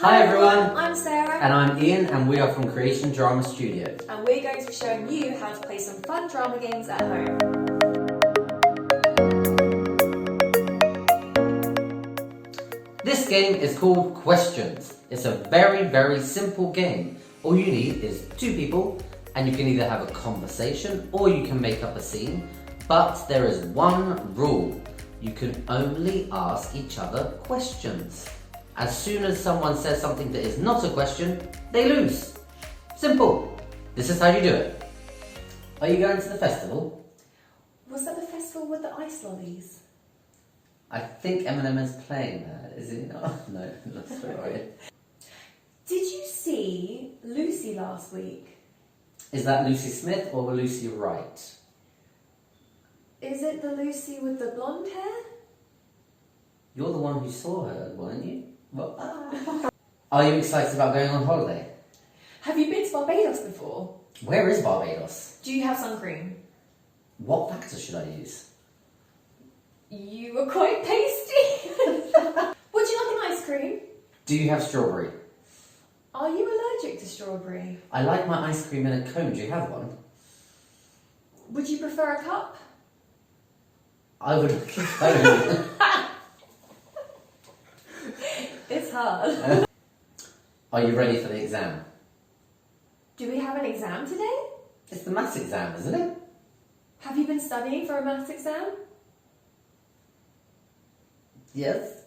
Hi everyone, I'm Sarah, and I'm Ian, and we are from Creation Drama Studio. and we're going to be showing you how to play some fun drama games at home. This game is called Questions. It's a very, very simple game. All you need is two people, and you can either have a conversation or you can make up a scene. But there is one rule. You can only ask each other questions. As soon as someone says something that is not a question, they lose. Simple. This is how you do it. Are you going to the festival? Was that the festival with the ice lollies? I think Eminem is playing there, is he not? No, that's right. Did you see Lucy last week? Is that Lucy Smith or Lucy Wright? Is it the Lucy with the blonde hair? You're the one who saw her, weren't you? Well, Are you excited about going on holiday? Have you been to Barbados before? Where is Barbados? Do you have sun cream? What factor should I use? You were quite pasty. Would you like an ice cream? Do you have strawberry? Are you allergic to strawberry? I like my ice cream in a cone. Do you have one? Would you prefer a cup? I would like a cone. It's hard. Are you ready for the exam? Do we have an exam today? It's the maths exam, isn't it? Have you been studying for a maths exam? Yes.